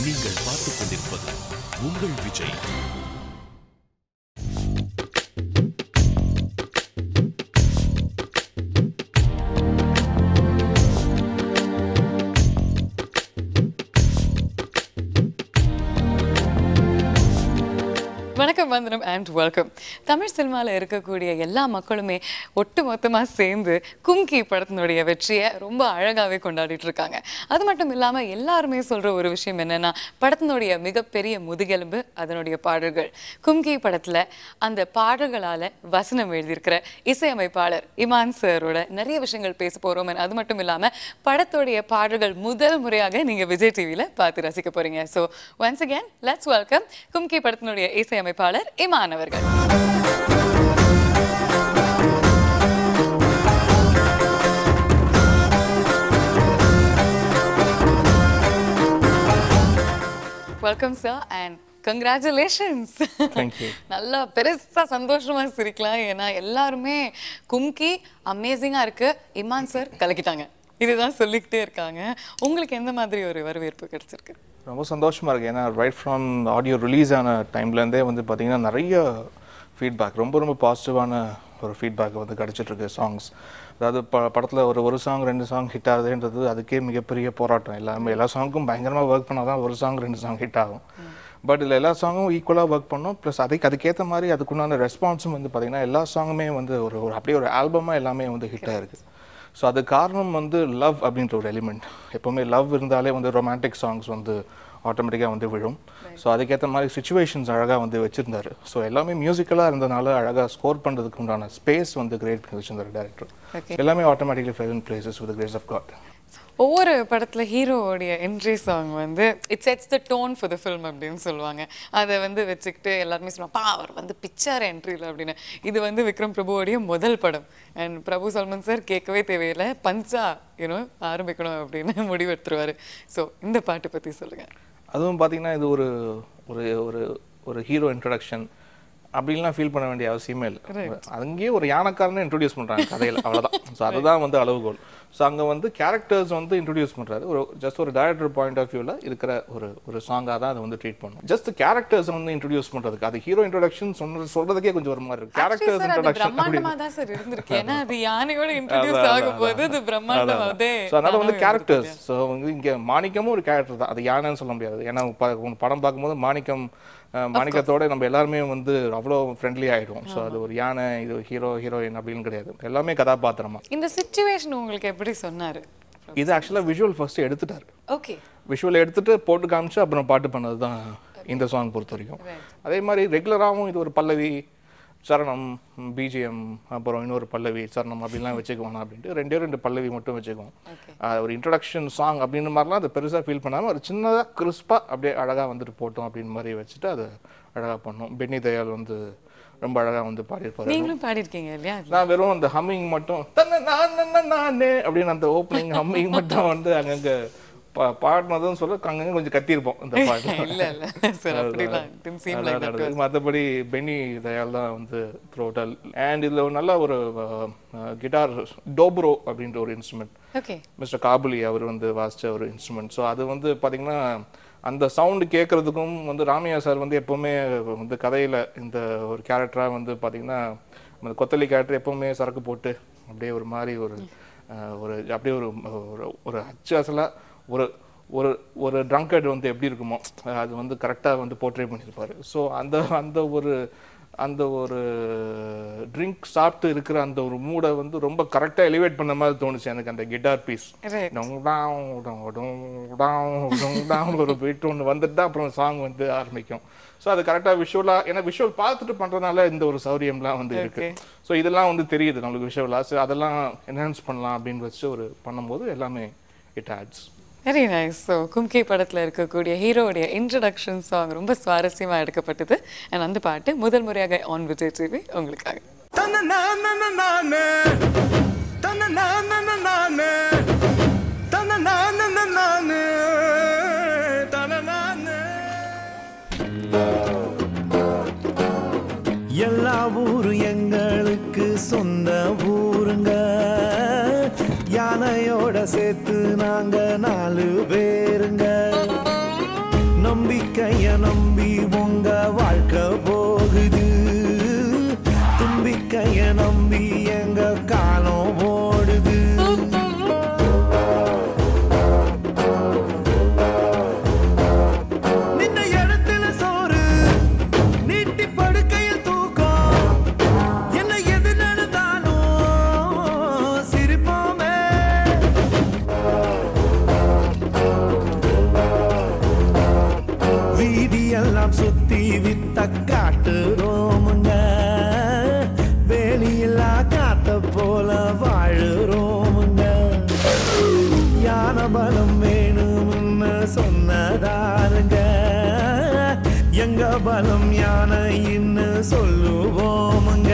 நீங்கள் பார்த்துக் கொண்டிருப்பது உங்கள் விஜய். வணக்கம் வந்தனம் அண்ட் வெல்கம். தமிழ் சினிமாவில் இருக்கக்கூடிய எல்லா மக்களுமே ஒட்டு மொத்தமாக சேர்ந்து கும்கி படத்தினுடைய வெற்றியை ரொம்ப அழகாகவே கொண்டாடிட்டு இருக்காங்க. அது மட்டும் இல்லாமல் எல்லாருமே சொல்கிற ஒரு விஷயம் என்னென்னா, படத்தினுடைய மிகப்பெரிய முதுகெலும்பு அதனுடைய பாடல்கள். கும்கி படத்தில் அந்த பாடல்களால் வசனம் எழுதியிருக்கிற இசையமைப்பாளர் இமான் சாரோட நிறைய விஷயங்கள் பேச போகிறோம். அது மட்டும் இல்லாமல் படத்துடைய பாடல்கள் முதல் முறையாக நீங்கள் விஜய் டிவியில் பார்த்து ரசிக்க போகிறீங்க. So once again let's welcome Kumki படத்தினுடைய இசையமைப்பாளர் இமான் அவர்கள். Welcome sir and congratulations. Thank you. நல்லா பெருசா சந்தோஷமா சிரிக்கலாம். ஏன்னா எல்லாருமே கும்கி அமேசிங்கா இருக்கு, இமான் சார் கலக்கிட்டாங்க, இதுதான் சொல்லிக்கிட்டே இருக்காங்க. உங்களுக்கு எந்த மாதிரி ஒரு வரவேற்பு கிடைச்சிருக்கு? ரொம்ப சந்தோஷமாக இருக்குது. ஏன்னா ரைட் ஃப்ரம் ஆடியோ ரிலீஸ் ஆன டைம்லேருந்தே வந்து பார்த்திங்கன்னா நிறைய ஃபீட்பேக், ரொம்ப பாசிட்டிவான ஒரு ஃபீட்பேக் வந்து கிடச்சிட்ருக்கு. சாங்ஸ், அதாவது படத்தில் ஒரு சாங் 2 சாங் ஹிட் ஆகுதுன்றது அதுக்கே மிகப்பெரிய போராட்டம். எல்லா சாங்கும் பயங்கரமாக ஒர்க் பண்ணால் தான் ஒரு சாங் 2 சாங் ஹிட் ஆகும். பட் இதில் எல்லா சாங்கும் ஈக்குவலாக ஒர்க் பண்ணோம். ப்ளஸ் அதுக்கேற்ற மாதிரி அதுக்குண்டான ரெஸ்பான்ஸும் வந்து பார்த்திங்கன்னா எல்லா சாங்குமே வந்து ஒரு அப்படியே ஒரு ஆல்பமாக எல்லாமே வந்து ஹிட் ஆகிருக்கு. ஸோ அது காரணம் வந்து லவ் அப்படின்ற ஒரு எலிமெண்ட். எப்போவுமே லவ் இருந்தாலே வந்து ரொமான்டிக் சாங்ஸ் வந்து ஆட்டோமேட்டிக்காக வந்து விழும். ஸோ அதுக்கேற்ற மாதிரி சிச்சுவேஷன்ஸ் அழகாக வந்து வச்சுருந்தாரு. ஸோ எல்லாமே மியூசிக்கலாக இருந்தனால அழகாக ஸ்கோர் பண்ணுறதுக்கு உண்டான ஸ்பேஸ் வந்து கிரியேட் பண்ணி வச்சிருந்தாரு டேரக்டர். எல்லாமே automatically fell in places with the grace of God. ஒவ்வொரு படத்தில் ஹீரோவோடைய என்ட்ரி சாங் வந்து it sets the tone for the film அப்படின்னு சொல்லுவாங்க. அதை வந்து வச்சுக்கிட்டு எல்லாருமே சொல்லுவாங்க, அவர் வந்து பிக்சர் என்ட்ரியில் அப்படின்னு. இது வந்து விக்ரம் பிரபுவோடைய முதல் படம். அண்ட் பிரபு சல்மான் சார் கேட்கவே தேவையில்லை, பஞ்சா ஆரம்பிக்கணும் அப்படின்னு முடிவெடுத்துருவார். ஸோ இந்த பாட்டு பற்றி சொல்லுங்கள். அதுவும் பார்த்தீங்கன்னா இது ஒரு ஒரு ஒரு ஹீரோ இன்ட்ரடக்ஷன் அப்படின்லாம் ஃபீல் பண்ண வேண்டிய அவசியமே இல்லை. அங்கேயே ஒரு யானைக்காரனை இன்ட்ரடியூஸ் பண்ணுறாங்க கதையில், அவ்வளோதான். ஸோ அதுதான் வந்து அளவுகோல். ஸோ அங்கே வந்து கேரக்டர்ஸ் வந்து இன்ட்ரடியூஸ் பண்ணுறாரு. ஜஸ்ட் ஒரு டைரக்டர் பாயிண்ட் ஆஃப் வியூவில் இருக்கிற ஒரு சாங்காக தான் அதை வந்து ட்ரீட் பண்ணும். ஜஸ்ட் கேரக்டர்ஸ் வந்து இன்ட்ரடியூஸ் பண்ணுறதுக்கு, அது ஹீரோ இன்ட்ரடக்ஷன் சொல்றதுக்கே கொஞ்சம் ஒரு மாதிரி இருக்கு. கேரக்டர்ஸ் இன்ட்ரடக்ஷன் அதனால வந்து கேரக்டர்ஸ். ஸோ வந்து இங்கே மாணிக்கமும் ஒரு கேரக்டர் தான், அது யானைன்னு சொல்ல முடியாது. ஏன்னா படம் பார்க்கும்போது மாணிக்கத்தோட நம்ம எல்லாருமே வந்து அவ்வளோ ஃப்ரெண்ட்லி ஆகிடும். ஸோ அது ஒரு யானை, இது ஹீரோயின் அப்படின்னு கிடையாது, எல்லாமே கதாபாத்திரமா. இந்த சிச்சுவேஷன் உங்களுக்கு எப்படி சொன்னாரு? இது ஆக்சுவலாக விஷுவல் ஃபர்ஸ்ட் எடுத்துட்டாரு. ஓகே, விஷுவல் எடுத்துட்டு போட்டு காமிச்சு அப்புறம் பாட்டு பண்ணது தான் இந்த சாங் பொறுத்த வரைக்கும். அதே மாதிரி ரெகுலராகவும் இது ஒரு பல்லவி, சரணம், பிஜிஎம், அப்புறம் இன்னொரு பல்லவி, சரணம் அப்படின்லாம் வச்சுக்குவோம் அப்படின்ட்டு 2 பல்லவி மட்டும் வச்சுக்குவோம். ஒரு இன்ட்ரடக்ஷன் சாங் அப்படின்னு மாதிரிலாம் அதை பெருசாக ஃபீல் பண்ணாமல் ஒரு சின்னதாக கிறிஸ்பாக அப்படியே அழகாக வந்துட்டு போட்டோம் அப்படின்னு மாதிரி வச்சுட்டு அதை அழகாக பண்ணோம். பென்னி தயாள் வந்து ரொம்ப அழகாக வந்து பாடியிருப்பாரு. நீங்களும் பாடியிருக்கீங்க இல்லையா? நான் வெறும் அந்த ஹம்மிங் மட்டும் நானே அப்படின்னு அந்த ஓப்பனிங் ஹம்மிங் மட்டும் வந்து அங்கங்கே பாடினதும் சொல்ல அங்கங்கே கொஞ்சம் கத்தியிருப்போம் இந்த பாட்டு. மற்றபடி பென்னி தயாள் தான் வந்து த்ரோட்டல். அண்ட் இதில் ஒரு நல்ல ஒரு கிட்டார், டோப்ரோ அப்படின்ற ஒரு இன்ஸ்ட்ருமெண்ட், மிஸ்டர் காபுலி அவர் வந்து வாசித்த ஒரு இன்ஸ்ட்ருமெண்ட். ஸோ அது வந்து பார்த்தீங்கன்னா அந்த சவுண்டு கேட்குறதுக்கும் வந்து ராமையா சார் வந்து எப்போவுமே வந்து கதையில் இந்த ஒரு கேரக்டராக வந்து பார்த்தீங்கன்னா அந்த கொத்தலி கேரக்டர் எப்போவுமே சரக்கு போட்டு அப்படியே ஒரு மாதிரி ஒரு அப்படியே ஒரு அச்சு அசலாக ஒரு ட்ரங்கர்ட் வந்து எப்படி இருக்குமோ அது வந்து கரெக்டாக வந்து போர்ட்ரே பண்ணியிருப்பாரு. ஸோ அந்த ஒரு ட்ரிங்க் சாப்பிட்டு இருக்கிற அந்த ஒரு மூடை வந்து ரொம்ப கரெக்டாக எலிவேட் பண்ண மாதிரி தோணுச்சு எனக்கு அந்த கிட்டார் பீஸ். ஒரு பீட் ஒன்று வந்துட்டு தான் அப்புறம் சாங் வந்து ஆரம்பிக்கும். ஸோ அது கரெக்டாக விஷுவலாக, ஏன்னா விஷுவல் பார்த்துட்டு பண்ணுறதுனால இந்த ஒரு சௌரியம்லாம் வந்து இருக்குது. ஸோ இதெல்லாம் வந்து தெரியுது நம்மளுக்கு விஷுவலாக. ஸோ அதெல்லாம் என்ஹான்ஸ் பண்ணலாம் அப்படின்னு வச்சு பண்ணும்போது எல்லாமே it adds. Very nice. So Kumki படத்தில் இருக்கக்கூடிய ஹீரோடைய இன்ட்ரடக்ஷன் சாங் ரொம்ப சுவாரஸ்யமாக எடுக்கப்பட்டது. அண்ட் அந்த பாட்டு முதல் முறையாக ஆன் விஜய் டிவி உங்களுக்காக. எல்லா ஊரும் எங்களுக்கு சொந்த ஊருங்க, யானையோட சேர்த்து நாங்க 4 பேருங்க. தும்பிக்கைய நம்பி உங்க வாழ்க்கை போகுது தும்பிக்கைய நம்பி எங்க காலம் ஓடுது நின்ன இடத்துல சோறு நீட்டி படுக்கையில் தூக்கம் என்ன எது நடந்தாலும் சிரிப்போமே வீதியெல்லாம் சுத்தி வித்த காட்டுறோமுங்க வேலியில்லா காத்த போல வாழுறோமுங்க யான பலம் வேணும்னு சொன்னதாருங்க எங்க பலம் யானைன்னு சொல்லுவோமுங்க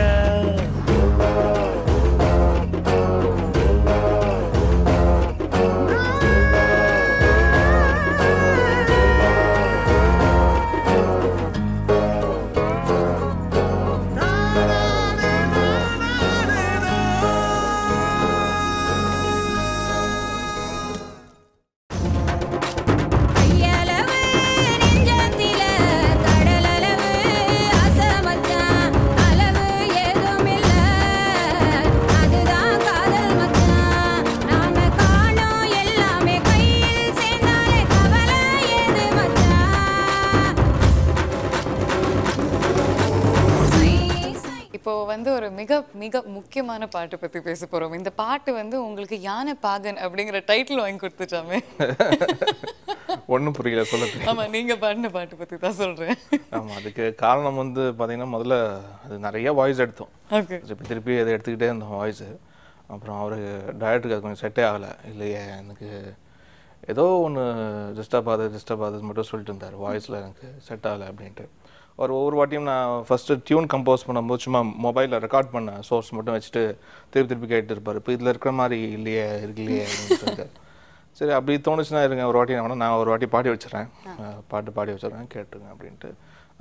இப்போ வந்து ஒரு மிக மிக முக்கியமான பாட்டு பத்தி பேச போறோம். இந்த பாட்டு வந்து உங்களுக்கு யானை பாகன் அப்படிங்கிற டைட்டில் வாங்கி கொடுத்துட்டாமே. ஒன்றும் புரியல சொல்ல. ஆமா, நீங்க பாடின பாட்டு பத்தி தான் சொல்றேன். ஆமா, அதுக்கு காரணம் வந்து பார்த்தீங்கன்னா முதல்ல அது நிறைய வாய்ஸ் எடுத்தோம். ஓகே. திருப்பி அதை எடுத்துக்கிட்டே இருந்தோம் வாய்ஸு. அப்புறம் அவர் டைரக்டருக்கு அது கொஞ்சம் செட்டே ஆகலை. இல்லையே எனக்கு ஏதோ ஒன்று டிஸ்டர்ப் ஆகுது மட்டும் சொல்லிட்டு இருந்தார். வாய்ஸில் எனக்கு செட் ஆகலை அப்படின்ட்டு. ஒவ்வொரு வாட்டியும் நான் ஃபஸ்ட்டு டியூன் கம்போஸ் பண்ணும்போது சும்மா மொபைலில் ரெக்கார்ட் பண்ண சோர்ஸ் மட்டும் வச்சுட்டு திருப்பி கேட்டு இருப்பார். இப்போ இதில் இருக்கிற மாதிரி இல்லையே அப்படின்னு சொல்லிட்டு சரி அப்படி தோணுச்சுன்னா இருங்க ஒரு வாட்டி நான் ஒரு வாட்டி பாடி வச்சிடறேன், பாடி வச்சிடறேன் கேட்டுருங்க அப்படின்ட்டு.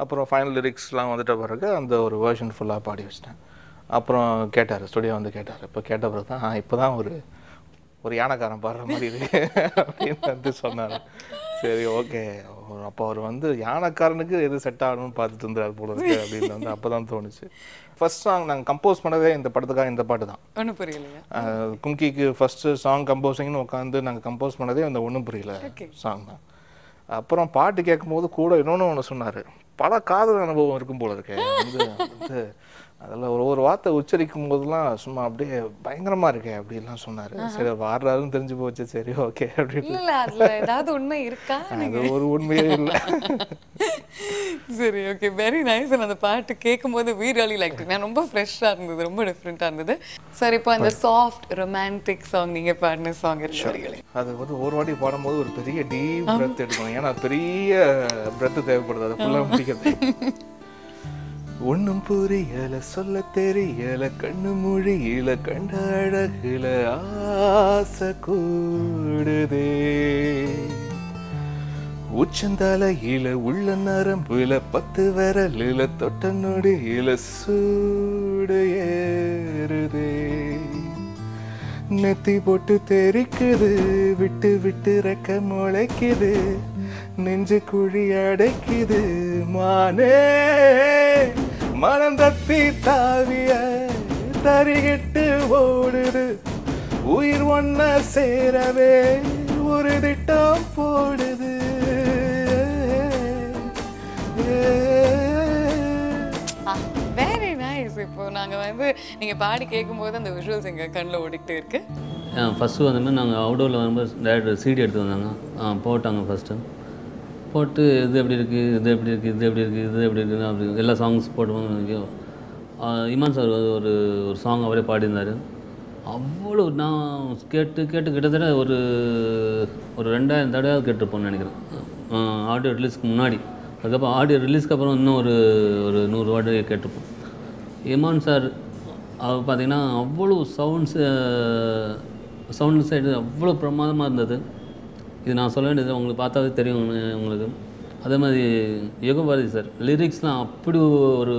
அப்புறம் ஃபைனல் லிரிக்ஸ்லாம் வந்துட்ட பிறகு அந்த ஒரு வேர்ஷன் ஃபுல்லாக பாடி வச்சிட்டேன். அப்புறம் கேட்டார், ஸ்டுடியோ வந்து கேட்டார். இப்போ கேட்ட பிறகு தான் இப்போ தான் ஒரு யானைக்காரன் பாடுற மாதிரி இருக்கு அப்படின்னு வந்து சொன்னார். சரி ஓகே, அப்போ அவர் வந்து யானைக்காரனுக்கு எது செட் ஆகணும்னு பார்த்துட்டு இருந்தார் போல இருக்கு அப்படின்னு வந்து அப்போ தான் தோணுச்சு. ஃபர்ஸ்ட் சாங் நாங்கள் கம்போஸ் பண்ணதே இந்த படத்துக்காக இந்த பாட்டு தான். ஒன்றும் புரியலையா? கும்கிக்கு ஃபஸ்ட்டு சாங் கம்போசிங்னு உட்காந்து நாங்கள் கம்போஸ் பண்ணதே அந்த ஒன்றும் புரியல சாங் தான். அப்புறம் பாட்டு கேட்கும்போது கூட இன்னொன்று ஒன்று சொன்னார், பல காதல் அனுபவம் இருக்கும் போல இருக்கே வந்து அதில் ஒரு வார்த்தை உச்சரிக்கும் போதெல்லாம் சும்மா அப்படியே பயங்கரமா இருக்கே அப்படின்லாம் சொன்னார். சரி வாடுறாருன்னு தெரிஞ்சு போச்சு. சரி ஓகே அப்படின்னு. ஏதாவது உண்மை இருக்கா? அது ஒரு உண்மையே இல்லை. சரி ஓகே, வெரி நைஸ். அந்த பாட்டு கேட்கும்போது we really liked it. நான் ரொம்ப ஃப்ரெஷ்ஷாக இருந்தது, ரொம்ப டிஃப்ரெண்ட்டாக இருந்தது. சார் இப்போ அந்த சாஃப்ட் ரொமான்டிக் சாங் நீங்கள் பாடின சாங் இருக்கு, அது வந்து ஒரு வாட்டி பாடும்போது ஒரு பெரிய டீப் பிரெத் எடுக்கணும். ஏன்னா பெரிய பிரெத் தேவைப்படுது அது ஃபுல்லாக முடிக்கிறது. ஒன்னும் புரியல சொல்ல தெரியல கண்ணு மொழியில கண்ட அழகுல ஆசை கூடுதே உச்சந்தலையில உள்ள நரம்புல 10 விரலில தொட்ட நொடியில சூடு ஏறுதே நெத்தி போட்டு தெரிக்குது விட்டு விட்டு ரெக்க முளைக்குது நெஞ்சு குழி அடைக்குது மானே மனம் தப்பி தாவிய தரிகிட்டு ஓடுது உயிர் ஒன்ன சேரவே ஒரு திட்டம் போடுது. Very nice. இப்போ நாங்கள் வந்து நீங்கள் பாடி கேட்கும்போது அந்த விஷுவல்ஸ் எங்கள் கண்ணில் ஓடிக்கிட்டே இருக்கு. ஃபஸ்ட்டு வந்து நாங்கள் அவுடோரில் வரும்போது டேரக்டர் சிடி எடுத்து வந்தாங்க, போட்டாங்க. ஃபஸ்ட்டு போட்டு இது எப்படி இருக்குது, இது எப்படி இருக்குது, இது எப்படி இருக்குது, இது எப்படி இருக்குது அப்படி எல்லா சாங்ஸ் போட்டு இமான் சார் ஒரு சாங் அவரே பாடியிருந்தார். அவ்வளோ நான் கேட்டு கிட்டத்தட்ட ஒரு 2000 தடவையாவது கேட்டிருப்போம்னு நினைக்கிறேன், ஆடியோ ரிலீஸ்க்கு முன்னாடி. அதுக்கப்புறம் ஆடியோ ரிலீஸ்க்கு அப்புறம் இன்னும் ஒரு 100 வாட்டி கேட்டிருப்போம். இமான் சார் அவர் பார்த்திங்கன்னா அவ்வளோ சவுண்ட் சைடு அவ்வளோ பிரமாதமாக இருந்தது. இது நான் சொல்ல வேண்டியது உங்களுக்கு பார்த்தாவே தெரியும் உங்களுக்கு. அதே மாதிரி யுகபாரதி சார் லிரிக்ஸ்லாம் அப்படி ஒரு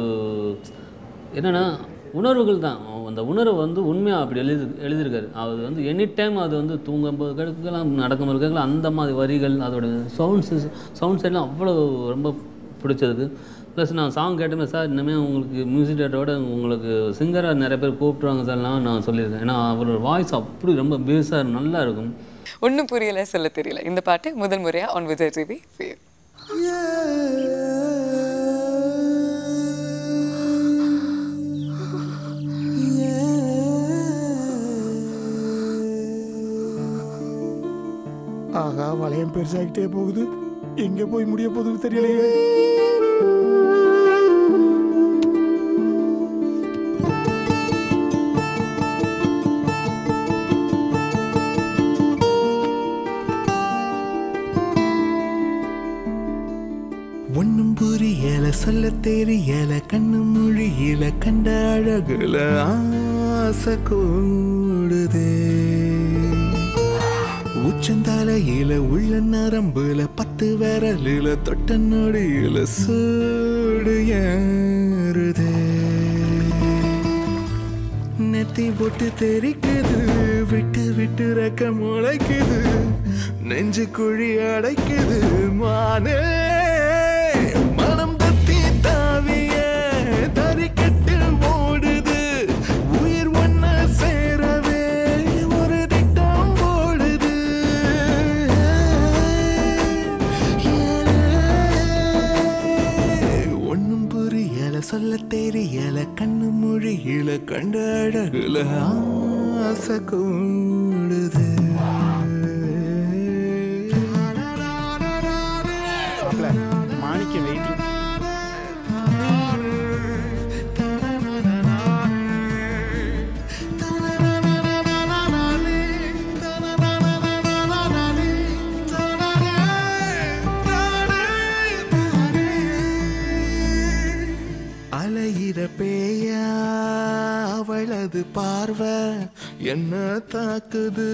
என்னென்னா உணர்வுகள் தான். அந்த உணர்வு வந்து உண்மையாக அப்படி எழுதியிருக்காரு. அது வந்து எனி டைம் அது வந்து தூங்கும்போது கேட்கலாம், நடக்கும்போது கேட்கலாம். அந்த மாதிரி வரிகள், அதோட சவுண்ட்ஸ் எல்லாம் அவ்வளோ ரொம்ப பிடிச்சது. ப்ளஸ் நான் சாங் கேட்டேன் சார், இனிமேல் உங்களுக்கு மியூசிக் டேரக்டரோட உங்களுக்கு சிங்கராக நிறைய பேர் கூப்பிட்ருவாங்க சார்லாம் நான் சொல்லியிருக்கேன். ஏன்னா அவரோட வாய்ஸ் அப்படி ரொம்ப பேஸாக நல்லா இருக்கும். ஒன்றும் புரியலை, சொல்ல தெரியல. இந்த பாட்டு முதல் முறையாக ஆன் விஜய் டிவி. ஆகா, வளையம் பெருசாகிட்டே போகுது, எங்கே போய் முடிய போகுது தெரியலையே. ஒன்னும் புரியல, சொல்ல தெரியல, கண்ணு மொழியில கண்ட அழகுல ஆசை கூடுதே. உச்சந்தலையில உள்ள நரம்புல 10 விரலில தொட்ட நொடியில சூடு ஏறுதே. நெத்தி போட்டு தெரிக்குது, விட்டு விட்டு ரெக்க முளைக்குது, நெஞ்சு குழி அடைக்குது. மானே மனம் தத்தி தாவிய தறிக்கட்டு ஓடுது, உயிர் ஒன்ன சேரவே ஒரு திட்டம் ஓடுது. ஒன்னும் புரியல, சொல்ல தெரியல, கண்ணு மொழியில கண்ட அழகுல ஆசை கூடுது. மாணிக்க வெயிட்டிங். அலையிற பேயா அவளது பார்வை என்ன தாக்குது,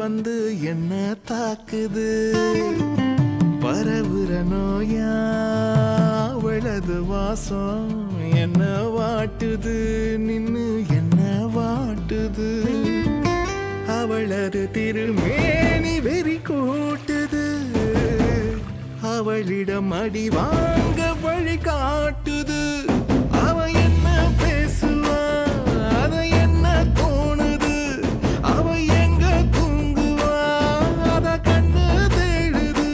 வந்து என்ன தாக்குது. பரவுற நோயா அவளது வாசம் என்ன வாட்டுது, நின்னு என்ன வாட்டுது. அவளது திருமேனி வெறி கூட்டுது, அவளிடம் அடி வாங்க வழி காட்டுது. அவ என்ன பேசுவா, அத என்ன தோணுது, அவ எங்க தூங்குவா, அத கண்ணு தேடுது.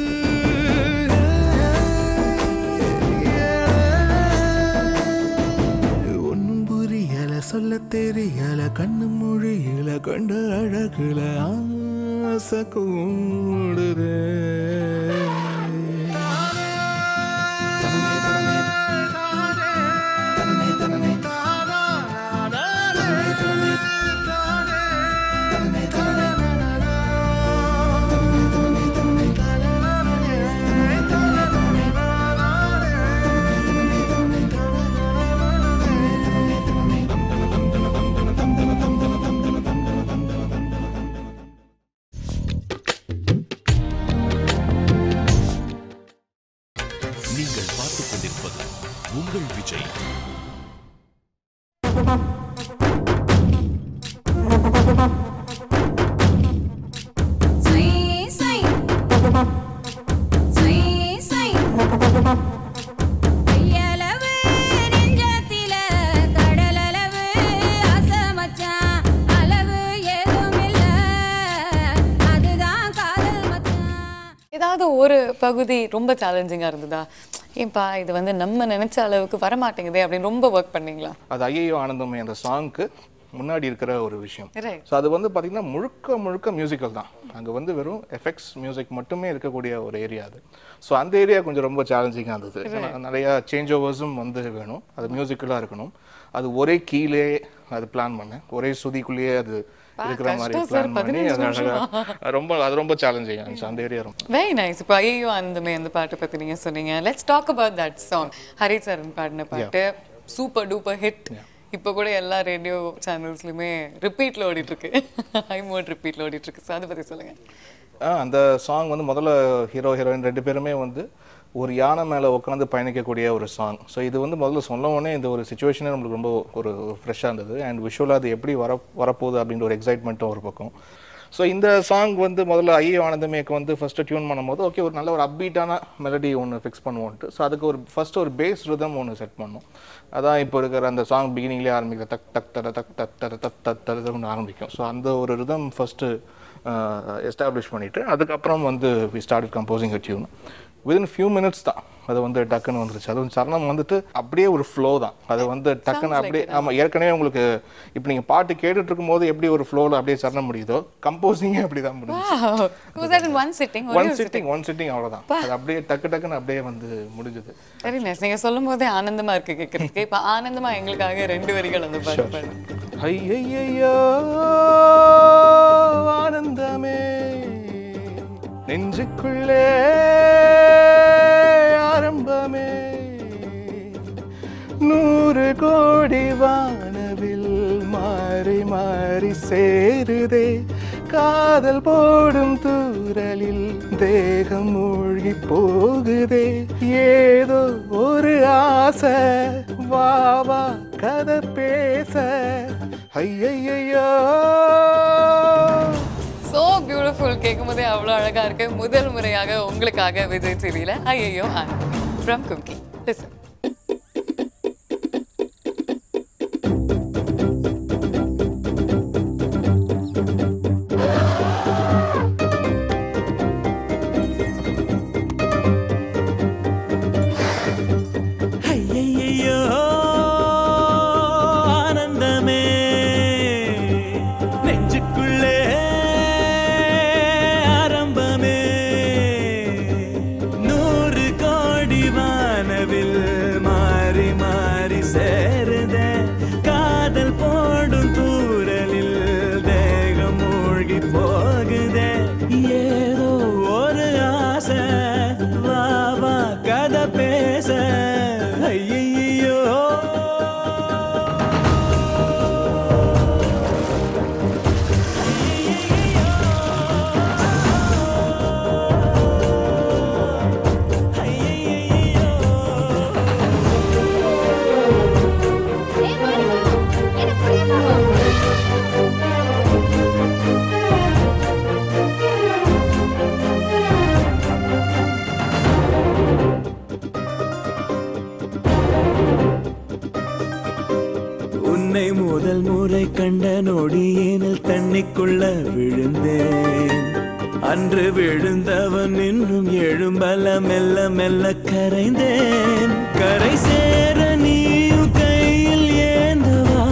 ஒன்னும் புரியல, சொல்ல தெரியல, கண்ணு மொழியில கண்ட அழகுல ஆசை கூடுது. நீங்கள் பார்த்துக் கொண்டிருப்பது உங்கள் விஜய். ஏதாவது ஒரு பகுதி ரொம்ப சேலஞ்சிங்காக இருந்ததா? ஏன்பா இது வந்து நம்ம நினைச்ச அளவுக்கு வரமாட்டேங்குதே அப்படின்னு ரொம்ப ஒர்க் பண்ணீங்களா? அது ஐயோ ஆனந்தமே அந்த சாங்க்கு முன்னாடி இருக்கிற ஒரு விஷயம். Right. ஸோ அது வந்து பார்த்தீங்கன்னா முழுக்க மியூசிக்கல் தான். அங்கே வந்து வெறும் எஃபெக்ட்ஸ் மியூசிக் மட்டுமே இருக்கக்கூடிய ஒரு ஏரியா அது. ஸோ அந்த ஏரியா கொஞ்சம் ரொம்ப சேலஞ்சிங்காக இருந்தது. நிறையா சேஞ்ச் ஓவர்ஸும் வந்து வேணும், அது மியூசிக்கலாக இருக்கணும். அது ஒரே கீழே அது பிளான் பண்ணேன், ஒரே சுதிக்குள்ளேயே அது இருக்கிற மாதிரி பிளான் பண்ணி அது ரொம்ப சேலஞ்சிங் ஆச்சு அந்த ஏரியா. ரொம்ப வெரி நைஸ். இப்போ ஐயோ ஆனந்தமே அந்த பாட்டை பற்றி நீங்கள் சொன்னீங்க. Let's talk about that song. Hari Charan பாடின பாட்டு சூப்பர் டூப்பர் ஹிட். இப்போ கூட எல்லா ரேடியோ சேனல்ஸ்லையுமே ரிப்பீட்டில் ஓடிட்டுருக்கு, ஹை மோட் ரிப்பீட்டில் ஓடிட்டுருக்கு. ஸோ அதை பற்றி சொல்லுங்கள். அந்த சாங் வந்து முதல்ல ஹீரோ ஹீரோயின் 2 பேருமே வந்து ஒரு யானை மேலே உட்காந்து பயணிக்கக்கூடிய ஒரு சாங். ஸோ இது வந்து முதல்ல சொன்னோடனே இந்த ஒரு சுச்சுவேஷனே நம்மளுக்கு ரொம்ப ஒரு ஃப்ரெஷ்ஷாக இருந்தது. அண்ட் விஷுவலாக அது எப்படி வரப்போகுது அப்படின்ற ஒரு எக்ஸைட்மெண்ட்டும் ஒரு பக்கம். ஸோ இந்த சாங் வந்து முதல்ல ஐயோ ஆனந்தமேக்கு வந்து ஃபஸ்ட்டு டியூன் பண்ணும்போது ஓகே ஒரு நல்ல ஒரு அப்பீட்டான மெலடி ஒன்று ஃபிக்ஸ் பண்ணுவோன்ட்டு. ஸோ அதுக்கு ஃபஸ்ட்டு ஒரு பேஸ் ரிதம் ஒன்று செட் பண்ணோம். அதான் இப்போ இருக்கிற அந்த சாங் பிகினிங்லேயே ஆரம்பிக்கிற தக் தக் தர தக் தக் தர தக் தக் தரதுன்னு ஆரம்பிக்கும். ஸோ அந்த ஒரு ரிதம் ஃபஸ்ட்டு எஸ்டாப்ளிஷ் பண்ணிவிட்டு அதுக்கப்புறம் வந்து we start composing a tune. Within few minutes தான் அது வந்து டக்குன்னு வந்துருச்சு. அது வந்து சரணம் வந்துட்டு அப்படியே ஒரு ஃப்ளோ தான். அது வந்து டக்குன்னு அப்படியே ஆமாம் ஏற்கனவே உங்களுக்கு இப்போ நீங்கள் பாட்டு கேட்டுட்டு இருக்கும்போது எப்படி ஒரு ஃப்ளோவில் அப்படியே சரணம் முடியுதோ கம்போசிங்கே அப்படி தான் முடிஞ்சு. ஒன் சிட்டிங் அவ்வளோதான். அது அப்படியே டக்குன்னு அப்படியே வந்து முடிஞ்சது. Very nice. நீங்கள் சொல்லும் போதே ஆனந்தமாக இருக்கு கேட்குறதுக்கு. இப்போ ஆனந்தமாக எங்களுக்காக 2 வரிகள் அந்த பாட்டு பாடுங்க. ஐயையோ ஆனந்தமே நெஞ்சுக்குள்ளே ஆரம்பமே 100 கோடி வானவில் மாறி மாறி சேருதே காதல் போடும் தூரலில் தேகம் மூழ்கி போகுதே ஏதோ ஒரு ஆசை வா வா கதை பேச ஐயையோ. So beautiful. கேட்கும் போதே அவ்வளோ அழகாக இருக்கு. முதல் முறையாக உங்களுக்காக விஜய் டிவியில் ஐயோ ஆனந்தமே ஃப்ரம் கும்கி. லிசன். முதல் முறை கண்ட நொடியேனில் தண்ணிக்குள்ள விழுந்தேன். அன்று விழுந்தவன் இன்னும் எழும்பல மெல்ல மெல்ல கரைந்தேன். கரை சேர நீயும் கையில் ஏந்தவா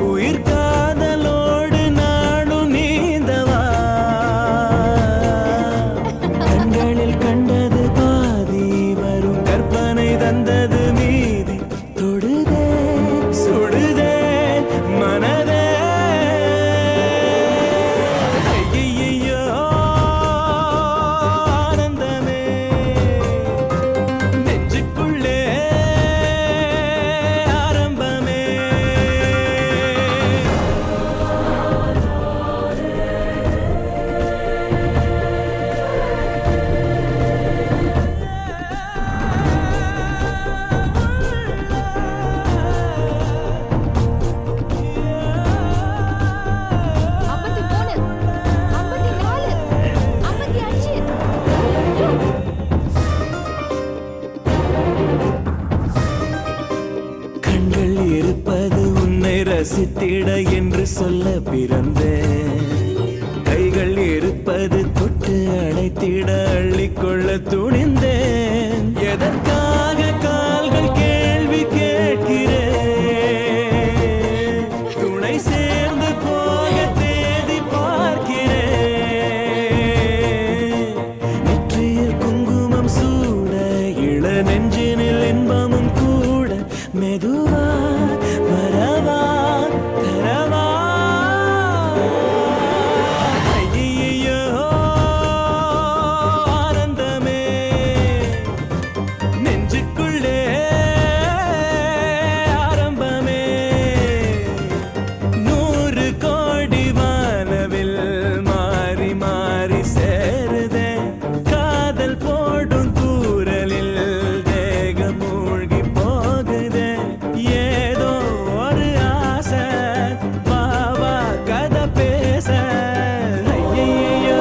உயிர் காதலோடு நாடும் நீந்தவா. கண்களில் கண்டது பாதி வரும் கற்பனை தந்தது மீதி தொடுதே சுடுதே மனதே. ஐயையோ ஆனந்தமே நெஞ்சுக்குள்ளே ஆரம்பமே. கண்கள் இருப்பது உன்னை ரசித்திட என்று சொல்ல பிறந்தேன். கைகள் இருப்பது தொட்டு அழைத்திட அள்ளிக்கொள்ள துணிந்தேன். எதற்காக கால்கள் கேள்வி கேட்கிறேன். துணை சேர்ந்து போக தேடி பார்க்கிறேன். நெற்றியில் குங்குமம் சூட இள நெஞ்சினில் இன்பமும் கூட மெதுவா வரவா தரவா. ஐயையோ ஆனந்தமே காதல் போடும் தூரலில் தேகம் மூழ்கி போகுதே ஏதோ ஒரு ஆசை பாவா கதை பேச ஐயையோ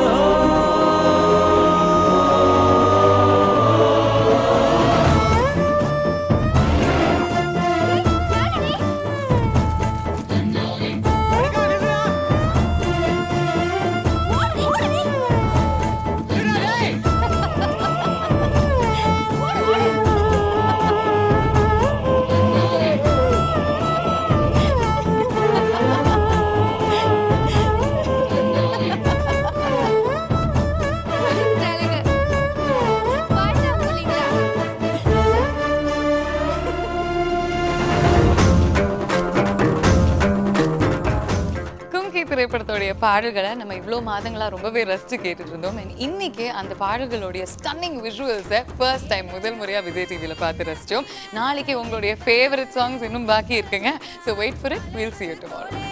திரைப்படத்தோடைய பாடல்களை நம்ம இவ்வளோ மாதங்களா ரொம்பவே ரசிச்சு கேட்டுட்டு இருந்தோம். இன்னைக்கு அந்த பாடல்களுடைய ஸ்டன்னிங் விஷுவல்ஸை ஃபர்ஸ்ட் டைம் முதல் முறையா விஜய் டிவியில பார்த்து ரசிச்சோம். நாளைக்கு உங்களுடைய ஃபேவரட் சாங்ஸ் இன்னும் பாக்கி இருக்குங்க. So wait for it. We'll see you tomorrow.